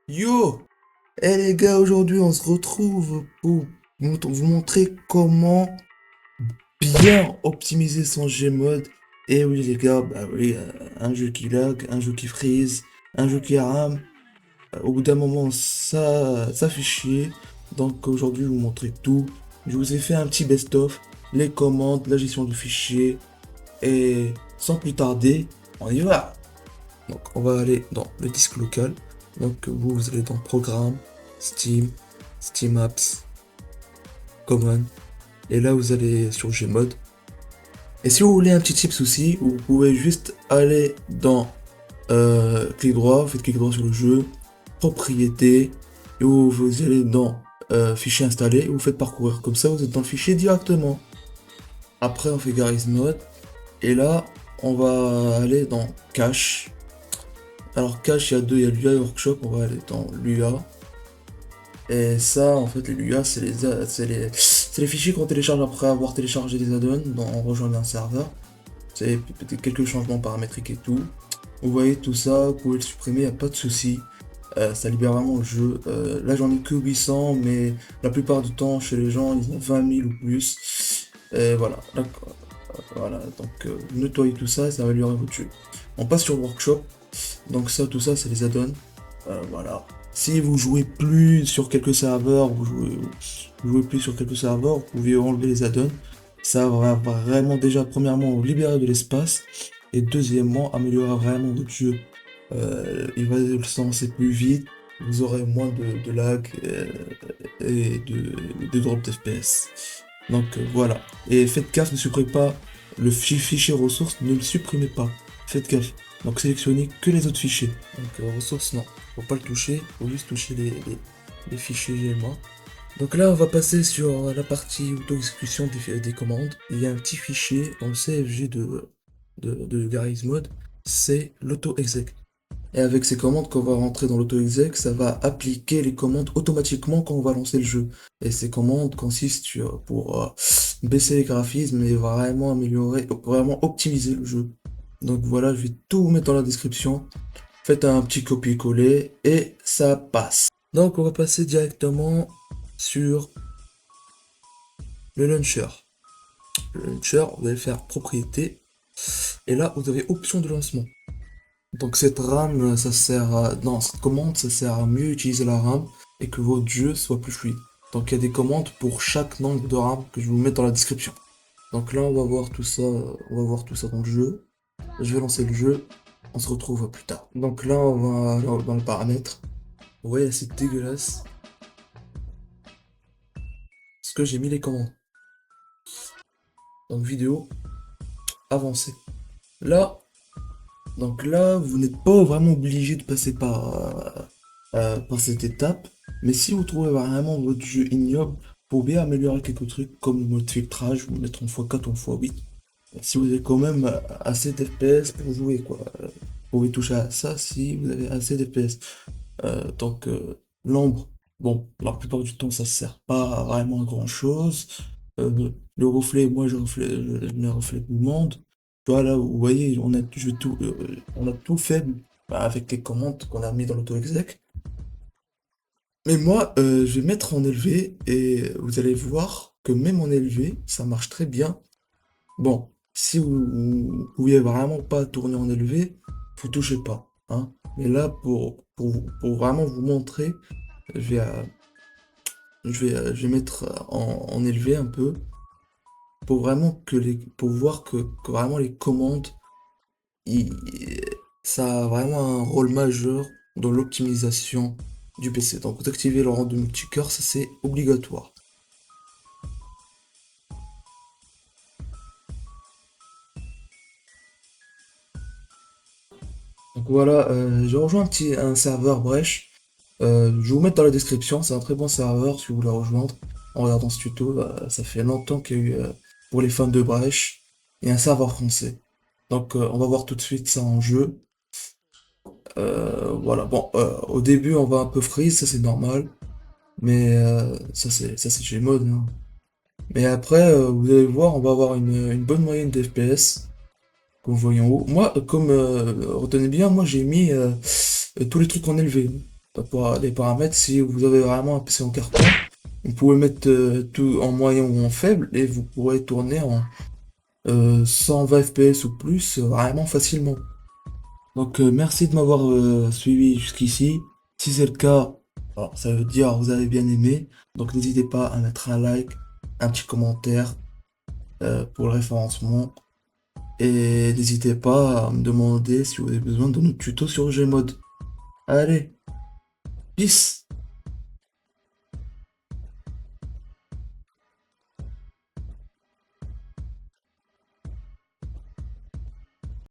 Yo! Eh les gars, aujourd'hui on se retrouve pour vous montrer comment bien optimiser son Gmod. Et oui les gars, bah oui, un jeu qui lag, un jeu qui freeze, un jeu qui rame, au bout d'un moment ça fait chier. Donc aujourd'hui je vais vous montrer tout. Je vous ai fait un petit best-of, les commandes, la gestion du fichier. Et sans plus tarder, on y va! Donc on va aller dans le disque local. Donc vous allez dans Programme, Steam, Steam Apps, Common. Et là vous allez sur Gmod. Et si vous voulez un petit tips aussi, vous pouvez juste aller dans clic droit, vous faites clic droit sur le jeu, propriété, et vous allez dans fichier installé, et vous faites parcourir. Comme ça vous êtes dans le fichier directement. Après on fait Garry's Mod. Et là on va aller dans Cache. Alors cache, il y a deux, il y a l'UA et Workshop, on va aller dans l'UA. Et ça, en fait, les l'UA, c'est les fichiers qu'on télécharge après avoir téléchargé les add-ons en rejoignant un serveur. C'est peut-être quelques changements paramétriques et tout. Vous voyez tout ça, vous pouvez le supprimer, y a pas de souci. Ça libère vraiment le jeu. Là, j'en ai que 800, mais la plupart du temps, chez les gens, ils ont 20 000 ou plus. Et voilà, d'accord. Voilà, donc nettoyez tout ça, ça va améliorer votre jeu. On passe sur Workshop. Donc ça, tout ça, c'est les add-ons. Voilà. Si vous jouez plus sur quelques serveurs, vous jouez plus sur quelques serveurs, vous pouvez enlever les add-ons. Ça va vraiment déjà, premièrement, vous libérer de l'espace. Et deuxièmement, améliorer vraiment votre jeu. Il va se lancer plus vite. Vous aurez moins de lag et de drop d'FPS. Donc voilà. Et faites gaffe, ne supprimez pas le fichier ressources, ne le supprimez pas. Faites gaffe. Donc sélectionnez que les autres fichiers. Donc ressources, non. Faut pas le toucher, faut juste toucher les fichiers GMA. Donc là, on va passer sur la partie auto-exécution des commandes. Il y a un petit fichier dans le CFG de Garry's Mod, c'est l'auto-exec. Et avec ces commandes qu'on va rentrer dans l'auto-exec, ça va appliquer les commandes automatiquement quand on va lancer le jeu. Et ces commandes consistent pour baisser les graphismes et vraiment améliorer, vraiment optimiser le jeu. Donc voilà, je vais tout vous mettre dans la description. Faites un petit copier-coller et ça passe. Donc on va passer directement sur le launcher. Le launcher, vous allez faire propriété. Et là, vous avez option de lancement. Donc cette RAM, ça sert à... Non, cette commande, ça sert à mieux utiliser la RAM et que votre jeu soit plus fluide. Donc il y a des commandes pour chaque nombre de RAM que je vais vous mettre dans la description. Donc là, on va voir tout ça, dans le jeu. Je vais lancer le jeu, on se retrouve plus tard. Donc là, on va dans le paramètre. Ouais, c'est dégueulasse. Parce que j'ai mis les commandes. Donc vidéo, avancée. Là, donc là, vous n'êtes pas vraiment obligé de passer par cette étape. Mais si vous trouvez vraiment votre jeu ignoble, vous pouvez améliorer quelques trucs comme le mode filtrage, vous mettre en x4 ou en x8. Si vous avez quand même assez d'FPS pour jouer, quoi. Vous pouvez toucher à ça si vous avez assez d'FPS. Donc l'ombre, bon, la plupart du temps ça sert pas vraiment à grand chose. Le reflet, moi je mets un reflet tout le monde. Voilà, vous voyez, on a tout fait avec les commandes qu'on a mis dans l'auto-exec. Mais moi, je vais mettre en élevé et vous allez voir que même en élevé, ça marche très bien. Bon, si vous pouviez vraiment pas tourner en élevé, vous touchez pas, hein. Mais là, pour vraiment vous montrer, je vais, je vais mettre en élevé un peu pour vraiment pour voir que vraiment les commandes, ils- ça a vraiment un rôle majeur dans l'optimisation du PC. Donc, d'activer le rendu multicœur, ça c'est obligatoire. Donc voilà, j'ai rejoint un serveur Brèche. Je vais vous mettre dans la description, c'est un très bon serveur si vous voulez rejoindre. En regardant ce tuto, ça fait longtemps qu'il y a eu, pour les fans de Brèche, et un serveur français. Donc on va voir tout de suite ça en jeu. Voilà, bon, au début on va un peu freeze, ça c'est normal, mais ça c'est Gmod, hein. Mais après, vous allez voir, on va avoir une bonne moyenne d'FPS, comme vous voyez en haut. Moi, retenez bien, moi j'ai mis tous les trucs en élevé. pour les paramètres, si vous avez vraiment un PC en carton, vous pouvez mettre tout en moyen ou en faible et vous pourrez tourner en 120 FPS ou plus vraiment facilement. Donc merci de m'avoir suivi jusqu'ici. Si c'est le cas, alors, ça veut dire que vous avez bien aimé. Donc n'hésitez pas à mettre un like, un petit commentaire pour le référencement. Et n'hésitez pas à me demander si vous avez besoin de notre tuto sur Gmod. Allez, peace!